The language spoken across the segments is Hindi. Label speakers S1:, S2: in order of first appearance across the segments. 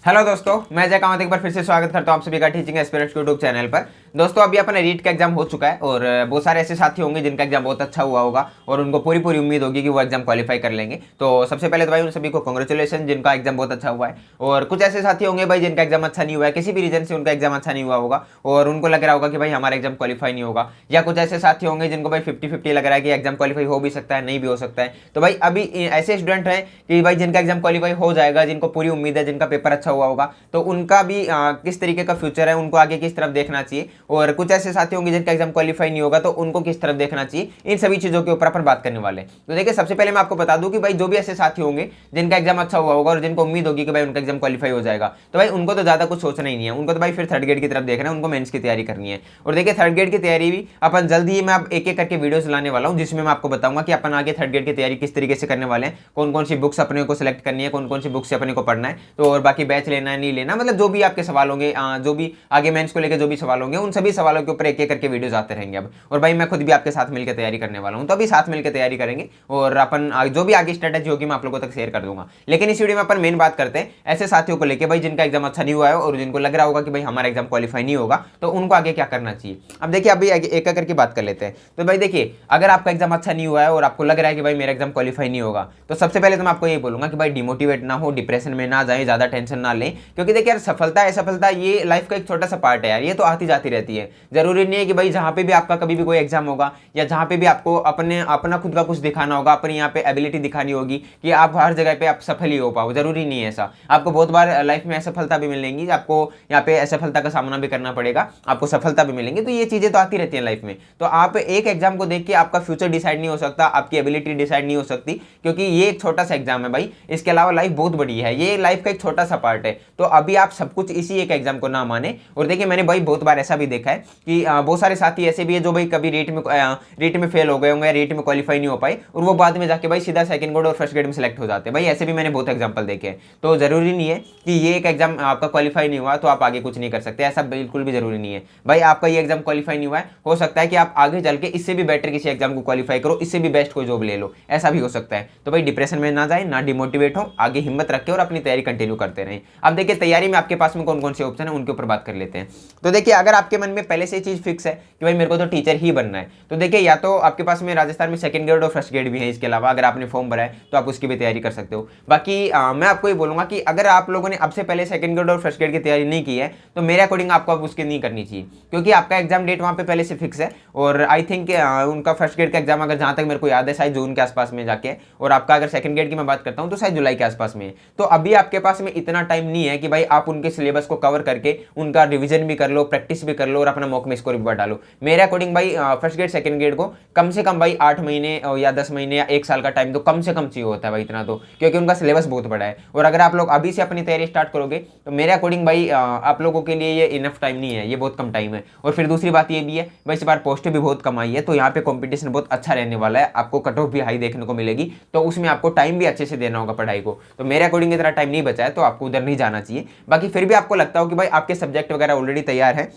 S1: हेलो दोस्तों, मैं जय कामत एक बार फिर से स्वागत करता हूं आप सभी का टीचिंग एस्पिरेंट्स यूट्यूब चैनल पर। दोस्तों अभी अपना रीट का एग्जाम हो चुका है और बहुत सारे ऐसे साथी होंगे जिनका एग्जाम बहुत अच्छा हुआ होगा और उनको पूरी पूरी उम्मीद होगी कि वो एग्जाम क्वालिफाई कर लेंगे। तो सबसे पहले तो भाई उन सभी को कांग्रेचुलेशन जिनका एग्जाम बहुत अच्छा हुआ है। और कुछ ऐसे साथी होंगे भाई जिनका एग्जाम अच्छा नहीं हुआ है, किसी भी रीजन से उनका एग्जाम अच्छा नहीं हुआ होगा और उनको लग रहा होगा कि भाई हमारा एग्जाम क्वालिफाई नहीं होगा। या कुछ ऐसे साथी होंगे जिनको भाई 50-50 लग रहा है कि एग्जाम क्वालिफाई हो भी सकता है, नहीं भी हो सकता है। तो भाई अभी ऐसे स्टूडेंट हैं कि भाई जिनका एग्जाम क्वालिफाई हो जाएगा, जिनको पूरी उम्मीद है, जिनका पेपर अच्छा हुआ होगा, तो उनका भी किस तरीके का फ्यूचर है, उनको आगे किस तरफ देखना चाहिए। और कुछ ऐसे साथी होंगे जिनका एग्जाम क्वालिफाई नहीं होगा तो उनको किस तरफ देखना चाहिए, इन सभी चीजों के ऊपर अपन बात करने वाले हैं। तो देखिए सबसे पहले मैं आपको बता दूं कि भाई जो भी ऐसे साथी होंगे जिनका एग्जाम अच्छा हुआ होगा और जिनको उम्मीद होगी कि भाई उनका एग्जाम क्वालिफाई हो जाएगा, तो भाई उनको तो ज्यादा कुछ सोचना ही नहीं है। उनको तो भाई फिर थर्ड ग्रेड की तरफ देखना है, उनको मेंस की तैयारी करनी है। और देखिए थर्ड ग्रेड की तैयारी भी अपन जल्दी ही मैं अब एक एक करके वीडियोस लाने वाला हूं, जिसमें मैं आपको बताऊंगा कि अपन आगे थर्ड ग्रेड की तैयारी किस तरीके से करने वाले हैं, कौन कौन सी बुक्स अपने को सिलेक्ट करनी है, कौन कौन सी बुक्स से अपने को पढ़ना है, तो और बाकी बैच लेना है नहीं लेना, मतलब जो भी आपके सवाल होंगे, जो भी आगे मेंस को लेकर जो भी सवाल होंगे, उन सभी सवालों के ऊपर एक एक करके वीडियोस आते रहेंगे अब। और भाई मैं खुद भी आपके साथ मिलकर तैयारी करने वाला हूं, तो अभी साथ मिलकर तैयारी करेंगे और अपन जो भी आगे स्ट्रेटेजी होगी मैं आप लोगों तक शेयर कर दूंगा। लेकिन इस वीडियो में अपन मेन बात करते हैं ऐसे साथियों को लेकर भाई जिनका एग्जाम अच्छा नहीं हुआ है और जिनको लग रहा होगा कि भाई हमारा एग्जाम क्वालिफाई नहीं होगा, तो उनको आगे क्या करना चाहिए। अब देखिए अभी एक एक करके बात कर लेते हैं। तो भाई देखिए अगर आपका एग्जाम अच्छा नहीं हुआ है और आपको लग रहा है कि भाई मेरा एग्जाम क्वालिफाई नहीं होगा, तो सबसे पहले तो मैं आपको ये बोलूंगा कि भाई डिमोटिवेट ना हो, डिप्रेशन में ना जाए, ज्यादा टेंशन ना लें। क्योंकि देखिए यार सफलता असफलता ये लाइफ का एक छोटा सा पार्ट है यार, ये तो आती जाती रहती है। जरूरी नहीं है कि भाई जहां पे भी आपका कभी भी कोई एग्जाम होगा या जहां पे भी आपको अपना खुद का कुछ दिखाना होगा, अपनी यहाँ पे एबिलिटी दिखानी होगी कि आप हर जगह पे आप सफल ही हो पाओ। जरूरी नहीं है ऐसा, आपको बहुत बार लाइफ में असफलता भी मिलेंगी, आपको यहाँ पे असफलता का सामना भी करना पड़ेगा, आपको सफलता भी मिलेंगी। तो ये चीजें तो आती रहती है लाइफ में। तो आप एक एग्जाम को देख के आपका फ्यूचर डिसाइड नहीं हो सकता, आपकी एबिलिटी डिसाइड नहीं हो सकती, क्योंकि ये एक छोटा सा एग्जाम है भाई। इसके अलावा लाइफ बहुत बड़ी है, ये लाइफ का एक छोटा सा पार्ट है। तो अभी आप सब कुछ इसी एक एग्जाम को ना माने। और देखिए मैंने भाई बहुत बार ऐसा भी देखा है कि बहुत सारे साथी ऐसे भी है जो भाई कभी रेट में फेल हो गए होंगे, रेट में क्वालिफाई नहीं हो पाए और वो बाद में जाके भाई सीधा सेकंड ग्रेड और फर्स्ट ग्रेड में सिलेक्ट हो जाते हैं। भाई ऐसे भी मैंने बहुत एग्जांपल देखे हैं। तो जरूरी नहीं है कि ये एक एग्जाम आपका क्वालिफाई नहीं हुआ तो आप आगे कुछ नहीं कर सकते, ऐसा बिल्कुल भी जरूरी नहीं है। भाई आपका ये एग्जाम क्वालिफाई नहीं हुआ है, हो सकता है कि आप आगे चल के इससे भी बेटर किसी एग्जाम को क्वालिफाई करो, इससे भी बेस्ट कोई जॉब ले लो, ऐसा भी हो सकता है। तो भाई डिप्रेशन में ना जाए, ना डिमोटिवेट हो, आगे हिम्मत रखें और अपनी तैयारी कंटिन्यू करते रहें। अब देखिए तैयारी में आपके पास में कौन कौन से ऑप्शन है उनके ऊपर बात कर लेते हैं। तो देखिए अगर आपके मन में पहले से चीज फिक्स है कि भाई मेरे को तो टीचर ही बनना है, तो देखिए या तो आपके पास में राजस्थान में सेकंड ग्रेड और फर्स्ट ग्रेड भी है, इसके अलावा अगर आपने फॉर्म भरा है तो आप उसकी भी तैयारी कर सकते हो। बाकी मैं आपको ये बोलूंगा कि अगर आप लोगों ने अब से पहले सेकंड ग्रेड और फर्स्ट ग्रेड की तैयारी नहीं की है तो मेरे अकॉर्डिंग आपको अब उसकी नहीं करनी चाहिए, क्योंकि आपका एग्जाम डेट वहां पे पहले से फिक्स है। और आई थिंक उनका फर्स्ट ग्रेड का एग्जाम अगर जहां तक मेरे को याद है शायद जून के आसपास में जाके, और आपका अगर सेकंड ग्रेड की मैं बात करता हूं तो शायद जुलाई के आसपास में है। तो अभी आपके पास में इतना टाइम नहीं है कि भाई आप उनके सिलेबस को कवर करके उनका रिवीजन भी कर लो, प्रैक्टिस भी कर लो और अपना मॉक में स्कोर भी बढ़ा लो। मेरे अकॉर्डिंग भाई फर्स्ट ग्रेड सेकंड ग्रेड को कम से कम भाई 8 महीने या 10 महीने या 1 साल का टाइम तो कम से कम चाहिए होता है भाई, इतना तो, क्योंकि उनका सिलेबस बहुत बड़ा है। और अगर आप लोग अभी से अपनी तैयारी स्टार्ट करोगे तो मेरे अकॉर्डिंग भाई आप लोगों के लिए ये इनफ टाइम नहीं है, ये बहुत कम टाइम है। और फिर दूसरी बात ये भी है भाई इस बार पोस्ट भी बहुत कम आई है, तो यहाँ पे कॉम्पिटिशन बहुत अच्छा रहने वाला है, आपको कट ऑफ भी हाई देखने को मिलेगी, तो उसमें आपको टाइम भी अच्छे से देना होगा पढ़ाई को। तो मेरे अकॉर्डिंग इतना टाइम नहीं बचा है तो आपको उधर नहीं जाना चाहिए। बाकी फिर भी आपको लगता हो कि भाई आपके सब्जेक्ट वगैरह ऑलरेडी तैयार है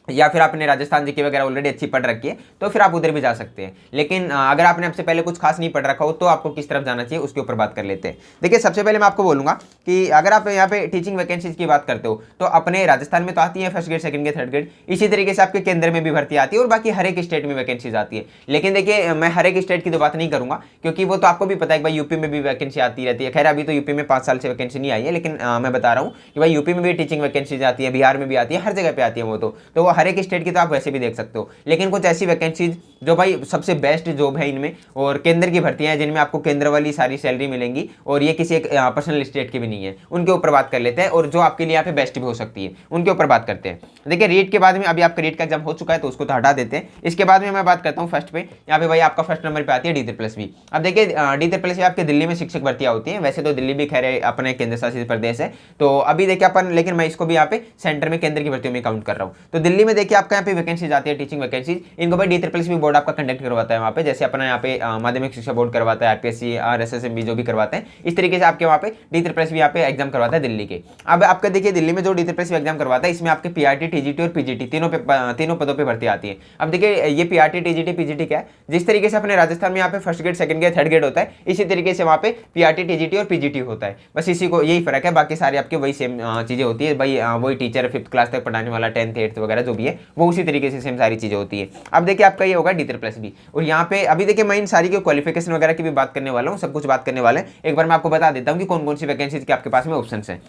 S1: या फिर आपने राजस्थान जीके वगैरह ऑलरेडी अच्छी पढ़ रखी है तो फिर आप उधर भी जा सकते हैं। लेकिन अगर आपने आपसे पहले कुछ खास नहीं पढ़ रखा हो तो आपको किस तरफ जाना चाहिए उसके ऊपर बात कर लेते हैं। देखिए सबसे पहले मैं आपको बोलूंगा कि अगर आप यहाँ पे टीचिंग वैकेंसीज की बात करते हो तो अपने राजस्थान में तो आती है first grade second grade third grade, इसी तरीके से आपके केंद्र में भी भर्ती आती है और बाकी हर एक स्टेट में वैकेंसीज आती है। लेकिन देखिए मैं हर एक स्टेट की तो बात नहीं करूंगा, क्योंकि वो तो आपको भी पता है कि भाई यूपी में भी वैकेंसी आती रहती है। खैर अभी तो यूपी में 5 साल से वैकेंसी नहीं आई है, लेकिन मैं बता रहा हूँ कि भाई यूपी में भी टीचिंग वैकेंसीज आती है, बिहार में भी आती है, हर जगह पे आती है वो तो वो हर एक स्टेट की तो आप वैसे भी देख सकते हो। लेकिन कुछ ऐसी वैकेंसीज जो भाई सबसे बेस्ट जॉब है इनमें और केंद्र की भर्तियां हैं जिनमें आपको केंद्र वाली सारी सैलरी मिलेंगी और ये किसी एक पर्सनल स्टेट की भी नहीं है, उनके ऊपर बात कर लेते हैं। और जो आपके लिए यहाँ पे बेस्ट भी हो सकती है उनके ऊपर बात करते हैं। देखिए रीट के बाद में अभी आपका रीट का एग्जाम हो चुका है तो उसको तो हटा देते हैं। इसके बाद में मैं बात करता हूँ फर्स्ट पे, यहाँ पे भाई आपका फर्स्ट नंबर पे आती है D++B। अब देखिए D++ आपके दिल्ली में शिक्षक भर्तियां होती है, वैसे तो दिल्ली भी खैर अपने केंद्र शासित प्रदेश है, तो अभी देखिए अपन, लेकिन मैं इसको भी यहाँ पे सेंटर में केंद्र की भर्तियों में काउंट कर रहा हूँ। तो दिल्ली दिल्ली में देखिए आपका यहाँ पे वैकेंसी आती है टीचिंग वैकेंसी, इनको भाई DSS बोर्ड आपका कंडक्ट करवाता है वहाँ पे, जैसे अपना यहाँ पे माध्यमिक शिक्षा बोर्ड करवाता है, RPSC और SSMB जो भी करवाते हैं, इस तरीके से आपके वहाँ पे DSS यहाँ पे एग्जाम करवाता है दिल्ली के। अब आपका देखिए दिल्ली में जो DSS एग्जाम करवाता है, इसमें आपके PRT, TGT और PGT तीनों पदों पर भर्ती आती है। अब देखिए ये PRT, TGT, PGT क्या है, जिस तरीके से अपने राजस्थान में यहाँ पे first grade, second grade, third grade होता है, इसी तरीके से वहाँ पे PRT, TGT और PGT होता है, बस इसी को यही फर्क है, बाकी सारी आपके वही सेम चीजें होती है भाई, वही टीचर 5th क्लास तक पढ़ाने वाला, 10th 8th वगैरह जो भी है वो उसी तरीके से सेम सारी चीजें होती है। अब देखिए आपका ये होगा DSS। और यहाँ पे अभी देखिए मैं इन सारी के क्वालिफिकेशन वगैरह की भी बात करने वाला हूँ, सब कुछ बात करने वाले हैं। एक बार मैं आपको बता देता हूँ कि कौन कौन सी वैकेंसीज के आपके पास में ऑप्शन है।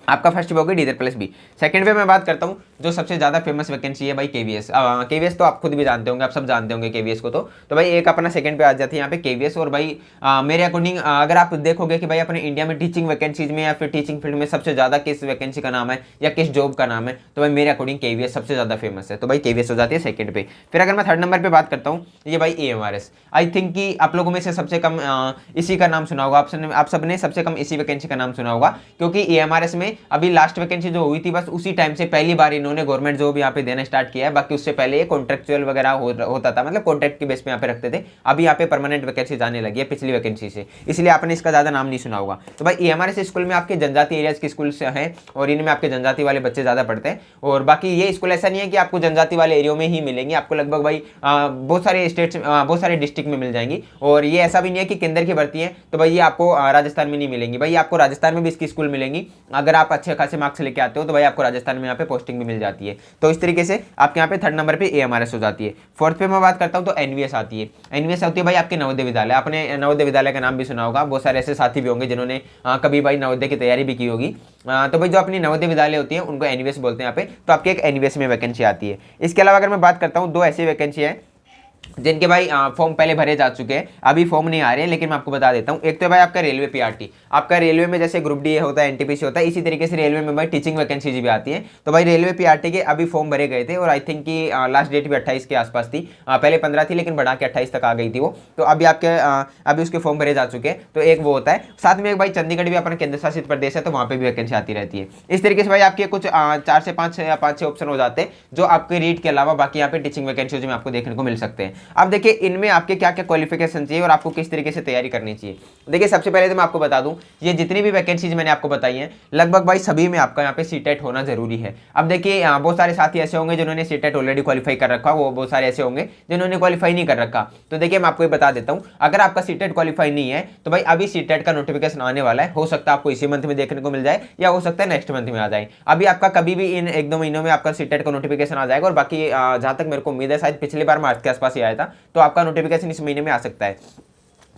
S1: आपका फर्स्ट पे होगी DSS। सेकंड पे मैं बात करता हूँ जो सबसे ज्यादा फेमस वैकेंसी है भाई KVS। KVS तो आप खुद भी जानते होंगे, आप सब जानते होंगे KVS को। तो भाई एक अपना सेकंड पे आ जाती है यहाँ पे KVS। और भाई मेरे अकॉर्डिंग अगर आप देखोगे कि भाई अपने इंडिया में टीचिंग वैकेंसीज में या फिर टीचिंग फील्ड में सबसे ज्यादा किस वैकेंसी का नाम है या किस जॉब का नाम है, तो भाई मेरे अकॉर्डिंग KVS सबसे ज्यादा फेमस है, तो भाई KVS हो जाती है सेकंड पे। फिर अगर मैं थर्ड नंबर पे बात करता हूँ, ये भाई AMRS। आई थिंक कि आप लोगों में से सबसे कम इसी का नाम सुना होगा, आप सबने सबसे कम इसी वैकेंसी का नाम सुना होगा, क्योंकि AMRS में अभी लास्ट वैकेंसी जो हुई थी बस उसी टाइम से पहली बार इन्होंने गवर्नमेंट जॉब यहाँ पे देना स्टार्ट किया है। बाकी उससे पहले ये कॉन्ट्रेक्चुअल वगैरह होता था, मतलब कॉन्ट्रैक्ट के बेस पे यहाँ पे रखते थे। अभी यहाँ पे परमानेंट वैकेंसी आने लगी है पिछली वैकेंसी से, इसलिए आपने इसका ज्यादा नाम नहीं सुना होगा। तो भाई AMRS स्कूल में आपके जनजाति एरियाज के स्कूल हैं और इनमें आपके जनजाति वाले बच्चे ज्यादा पढ़ते हैं। और बाकी ये स्कूल ऐसा नहीं है कि आपको जनजाति वाले एरिया में ही मिलेंगे, आपको लगभग भाई बहुत सारे स्टेट्स, बहुत सारे डिस्ट्रिक्ट में मिल जाएंगी। और ये ऐसा भी नहीं है कि केंद्र की भर्ती है तो भाई ये आपको राजस्थान में नहीं मिलेंगी, भाई आपको राजस्थान में भी इसकी स्कूल मिलेंगी। अगर आप अच्छे खासे मार्क्स लेके आते हो तो भाई आपको राजस्थान में यहाँ पे पोस्टिंग भी मिल जाती है। तो इस तरीके से आपके यहाँ पे थर्ड नंबर पे AMRS हो जाती है। फोर्थ पे मैं बात करता हूँ तो NVS आती है। NVS होती है भाई आपके नवोदय विद्यालय। आपने नवोदय विद्यालय का नाम भी सुना होगा, बहुत सारे ऐसे साथी भी होंगे जिन्होंने कभी भाई नवोदय की तैयारी भी की होगी। तो भाई जो अपनी नवोदय विद्यालय होती है उनको NVS बोलते हैं यहाँ पे। तो आपके एक NVS में वैकेंसी आती है। इसके अलावा अगर मैं बात करता हूँ, दो ऐसी वैकेंसी है जिनके भाई फॉर्म पहले भरे जा चुके हैं, अभी फॉर्म नहीं आ रहे हैं, लेकिन मैं आपको बता देता हूं। एक तो भाई आपका रेलवे PRT। आपका रेलवे में जैसे ग्रुप डी होता है, NTPC होता है, इसी तरीके से रेलवे में भाई टीचिंग वैकेंसीज भी आती है। तो भाई रेलवे PRT के अभी फॉर्म भरे गए थे और आई थिंक कि लास्ट डेट भी 28 के आसपास थी। पहले 15 थी लेकिन बढ़ा के 28 तक आ गई थी वो। तो अभी आपके अभी उसके फॉर्म भरे जा चुके हैं। तो एक वो होता है, साथ में एक भाई चंडीगढ़ भी अपना केंद्र शासित प्रदेश है, तो वहाँ पे भी वैकेंसी आती रहती है। इस तरीके से भाई आपके कुछ 4 से 5 या 5 6 ऑप्शन हो जाते हैं जो आपके रीट के अलावा बाकी यहाँ पे टीचिंग वैकेंसीज में आपको देखने को मिल सकते हैं। अब देखिए इनमें आपके क्या क्या क्वालिफिकेशन चाहिए और आपको किस तरीके से तैयारी करनी चाहिए। देखिए सबसे पहले तो मैं आपको बता दूं, ये जितनी भी वैकेंसीज मैंने आपको बताई हैं लगभग भाई सभी में आपका यहाँ पे CTET होना जरूरी है। अब देखिए बहुत सारे साथी ऐसे होंगे जिन्होंने CTET ऑलरेडी क्वालिफाई कर रखा, वो बहुत सारे ऐसे होंगे जिन्होंने क्वालिफाई नहीं कर रखा। तो देखिए मैं आपको ये बता देता हूँ, अगर आपका CTET क्वालिफाई नहीं है तो भाई अभी CTET का नोटिफिकेशन आने वाला है। हो सकता है आपको इसी मंथ में देखने को मिल जाए या हो सकता है नेक्स्ट मंथ में आ जाए। अभी आपका कभी भी इन 1-2 महीनों में आपका CTET का नोटिफिकेशन आ जाएगा। और बाकी जहां तक मेरे को उम्मीद है, शायद पिछली बार मार्च के आसपास ही आया था, तो आपका नोटिफिकेशन इस महीने में आ सकता है।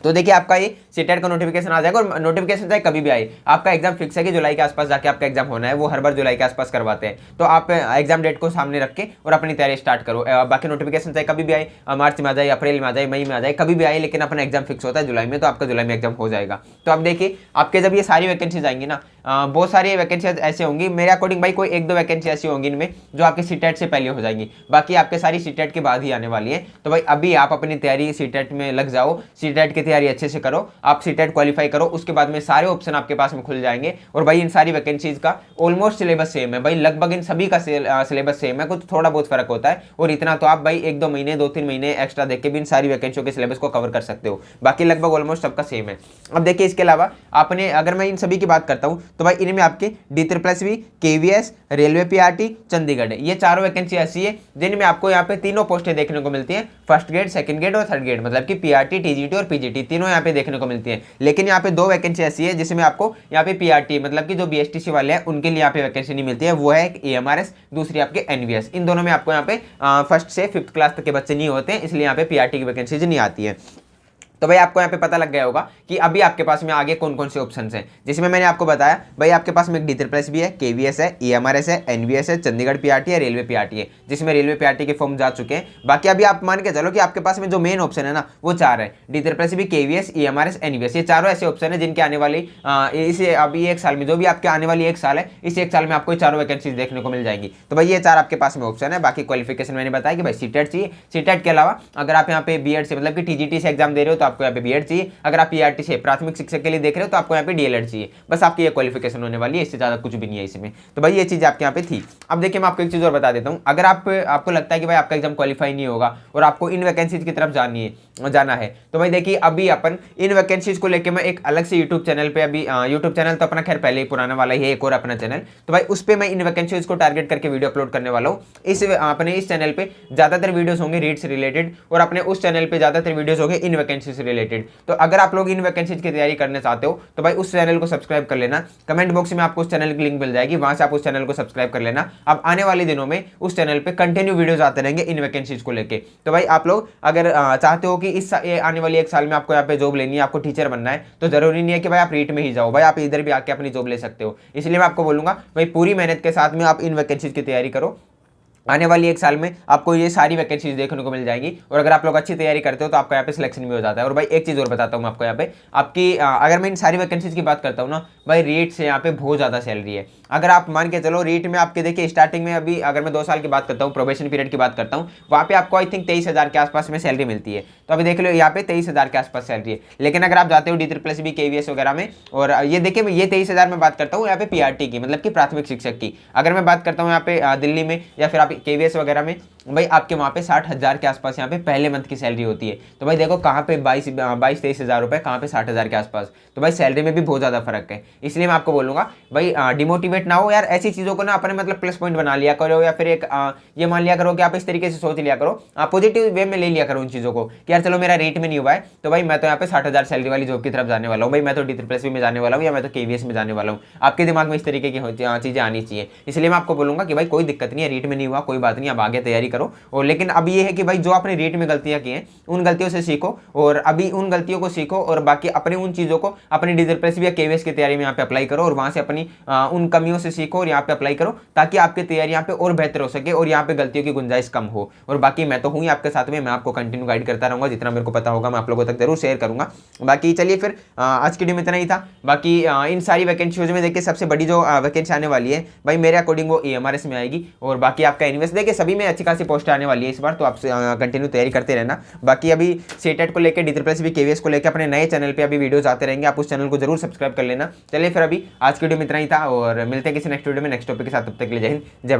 S1: तो देखिए आपका ये CTET का नोटिफिकेशन आ जाएगा। और नोटिफिकेशन चाहे कभी भी आए, आपका एग्जाम फिक्स है कि जुलाई के आसपास जाके आपका एग्जाम होना है, वो हर बार जुलाई के आसपास करवाते हैं। तो आप एग्जाम डेट को सामने रख के और अपनी तैयारी स्टार्ट करो। बाकी नोटिफिकेशन चाहे कभी भी आए, मार्च में आ जाए, अप्रैल में आ जाए, मई में आ जाए, कभी भी आए, लेकिन अपना एग्जाम फिक्स होता है जुलाई में, तो आपका जुलाई में एग्जाम हो जाएगा। तो आप देखिए आपके जब ये सारी वैकेंसीज आएंगी ना, बहुत सारी वैकेंसी ऐसे होंगी, मेरे अकॉर्डिंग भाई कोई 1-2 वैकेंसी ऐसी होंगी इनमें जो आपके CTET से पहले हो जाएंगी, बाकी आपके सारी CTET के बाद ही आने वाली है। तो भाई अभी आप अपनी तैयारी CTET में लग जाओ, CTET की तैयारी अच्छे से करो, आप CTET क्वालिफाई करो, उसके बाद में सारे ऑप्शन आपके पास में खुल जाएंगे। और भाई इन सारी वैकेंसीज का ऑलमोस्ट सिलेबस सेम है भाई, लगभग इन सभी का सिलेबस सेम है, कुछ थोड़ा बहुत फर्क होता है। और इतना तो आप भाई 1-2 महीने 2-3 महीने एक्स्ट्रा देख के भी इन सारी वैकेंसियों के सिलेबस को कवर कर सकते हो, बाकी लगभग ऑलमोस्ट सबका सेम है। अब देखिए इसके अलावा आपने, अगर मैं इन सभी की बात करता हूँ तो भाई इनमें आपके DSS, KVS, railway PRT, Chandigarh है, ये चारों वैकेंसी ऐसी है जिनमें आपको यहाँ पे तीनों पोस्टें देखने को मिलती हैं, फर्स्ट ग्रेड, सेकंड ग्रेड और थर्ड ग्रेड, मतलब कि PRT, TGT और PGT तीनों यहाँ पे देखने को मिलती हैं। लेकिन यहाँ पे 2 वैकेंसी ऐसी है जिसमें आपको यहाँ पे PRT मतलब कि जो BSTC वाले हैं उनके लिए यहाँ पे वैकेंसी नहीं मिलती है, वो है एक AMRS, दूसरी आपके NVS। इन दोनों में आपको यहाँ पे फर्स्ट से 5th क्लास तक के बच्चे नहीं होते हैं, इसलिए यहाँ पे PRT की वैकेंसीज नहीं आती है। तो भाई आपको यहाँ पे पता लग गया होगा कि अभी आपके पास में आगे कौन कौन से ऑप्शंस हैं, जिसमें मैंने आपको बताया भाई आपके पास में एक DSS भी है, KVS है, AMRS है, NVS है, चंडीगढ़ PRT है, रेलवे PRT है, जिसमें रेलवे PRT के फॉर्म जा चुके हैं। बाकी अभी आप मान के चलो कि आपके पास में जो मेन ऑप्शन है ना वो 4 है, DSS भी, KVS, AMRS, NVS, ये चारों ऐसे ऑप्शन है जिनके आने वाली इसे अभी 1 साल में, जो भी आपके आने वाली 1 साल है, इस 1 साल में आपको चारों वैकेंसीज देखने को मिल जाएंगी। तो भाई ये 4 आपके पास में ऑप्शन है। बाकी क्वालिफिकेशन मैंने बताया कि भाई CTET चाहिए। CTET के अलावा अगर आप यहाँ पे BEd से मतलब कि TGT से एग्जाम दे रहे हो तो आपको यहाँ पे बीएड चाहिए, अगर आप पीआरटी से प्राथमिक शिक्षक के लिए देख रहे हो तो आपको यहाँ पे डीएलएड चाहिए, बस आपकी ये क्वालिफिकेशन होने वाली है, इससे ज़्यादा कुछ भी नहीं है इसमें। तो भाई ये चीज़ आपके यहाँ पे थी। अब देखिए मैं आपको एक चीज़ और बता देता हूँ, अगर आपको लगता है कि भाई आपका एग्जाम क्वालिफाई नहीं होगा और आपको इन वैकेंसीज की तरफ जाना है, तो भाई देखिए अभी अपन इन वैकेंसीज को लेकर मैं एक अलग से यूट्यूब चैनल पे, अभी यूट्यूब चैनल तो अपना खैर पहले ही पुराना वाला ही है, एक और अपना चैनल, तो भाई उस पर मैं इन वैकेंसीज को टारगेट करके वीडियो अपलोड करने वाला हूँ। अपने इस चैनल पे ज्यादातर वीडियोस होंगे रीड से रिलेटेड और अपने उस चैनल पे ज्यादातर वीडियोस होंगे इन वैकेंसी से रिलेटेड। तो अगर आप लोग इन वैकेंसीज की तैयारी करना चाहते हो तो भाई उस चैनल को सब्सक्राइब कर लेना, कमेंट बॉक्स में आपको उस चैनल की लिंक मिल जाएगी, वहां से आप उस चैनल को सब्सक्राइब कर लेना। अब आने वाले दिनों में उस चैनल पे कंटिन्यू वीडियोस आते रहेंगे इन वैकेंसीज को लेके। तो भाई आप लोग अगर चाहते हो कि इस आने वाली एक साल में आपको यहाँ पे जॉब लेनी है, आपको टीचर बनना है, तो जरूरी नहीं है कि भाई आप रीट में ही जाओ, भाई आप इधर भी आके अपनी जॉब ले सकते हो। इसलिए मैं आपको बोलूंगा भाई पूरी मेहनत के साथ में आप इन वैकेंसीज की तैयारी करो, आने वाली एक साल में आपको ये सारी वैकेंसीज देखने को मिल जाएगी। और अगर आप लोग अच्छी तैयारी करते हो तो आपका यहाँ पे सिलेक्शन भी हो जाता है। और भाई एक चीज़ और बताता हूँ मैं आपको यहाँ पे, आपकी अगर मैं इन सारी वैकेंसीज की बात करता हूँ ना भाई, रेट से यहाँ पे बहुत ज़्यादा सैलरी है। अगर आप मान के चलो रेट में आपके देखिए स्टार्टिंग में, अभी अगर मैं 2 साल की बात करता हूँ, प्रोबेशन पीरियड की बात करता हूँ, वहाँ पे आपको आई थिंक 23,000 के आसपास में सैलरी मिलती है। तो अभी देख लो यहाँ पे 23,000 के आसपास सैलरी है। लेकिन अगर आप जाते हो DSSB KVS वगैरह में, और ये देखिए मैं ये 23,000 में बात करता हूँ यहाँ पे पीआरटी की, मतलब कि प्राथमिक शिक्षक की। अगर मैं बात करता हूँ यहाँ पे दिल्ली में या फिर आप KVS वगैरह में, भाई आपके वहाँ पे 60,000 के आसपास यहाँ पे पहले मंथ की सैलरी होती है। तो भाई देखो कहाँ पे 22-23,000 रुपए, कहाँ पे 60,000 के आसपास। तो भाई सैलरी में भी बहुत ज़्यादा फर्क है। इसलिए मैं आपको बोलूँगा भाई डिमोटिवेट ना हो यार, ऐसी चीज़ों को ना अपने मतलब प्लस पॉइंट बना लिया करो, या फिर एक ये मान लिया करो कि आप इस तरीके से सोच लिया करो, पॉजिटिव वे में ले लिया करो उन चीज़ों को कि यार चलो मेरा रेट में नहीं हुआ है तो भाई मैं तो यहाँ पे 60,000 सैलरी वाली जॉब की तरफ जाने वाला हूँ, भाई मैं तो DSSB में जाने वाला हूँ या मैं तो KVS में जाने वाला हूँ। आपके दिमाग में इस तरीके की चीज़ें आनी चाहिए। इसलिए मैं आपको बोलूँगा कि भाई कोई दिक्कत नहीं है, रेट में नहीं हुआ कोई बात नहीं, आप आगे तैयारी करो। और लेकिन अब ये है कि भाई जो आपने रेट में गलतियां की हैं उन गलतियों से सीखो, और अभी उन गलतियों को सीखो, और बाकी अपने उन चीज़ों को अपनी DSSB या KVS की तैयारी में यहाँ पे अप्लाई करो, और वहाँ से अपनी उन कमियों से सीखो और यहाँ पे अप्लाई करो, ताकि आपकी तैयारी यहाँ पे और बेहतर हो सके और यहाँ पे गलतियों की गुंजाइश कम हो। और बाकी मैं तो हूँ ही आपके साथ में, मैं आपको कंटिन्यू गाइड करता रहूँगा, जितना मेरे को पता होगा मैं आप लोगों तक जरूर शेयर करूँगा। बाकी चलिए फिर आज की वीडियो में इतना ही था। बाकी इन सारी वैकेंसीज में देखिए सबसे बड़ी जो वैकेंसी आने वाली है भाई मेरे अकॉर्डिंग वो AMRS में आएगी, और बाकी आपका इन्वेस्ट देखिए सभी में अच्छी खासी पोस्ट आने वाली है इस बार, तो आप कंटिन्यू तैयारी करते रहना। बाकी अभी सेटेट को लेकर DSSB KVS को लेकर अपने नए चैनल पे अभी वीडियोस आते रहेंगे, आप उस चैनल को जरूर सब्सक्राइब कर लेना। चलिए फिर अभी आज की वीडियो में इतना ही था, और मिलते हैं किसी नेक्स्ट वीडियो में नेक्स्ट टॉपिक के साथ, तब तक के लिए जय हिंद जय भारत।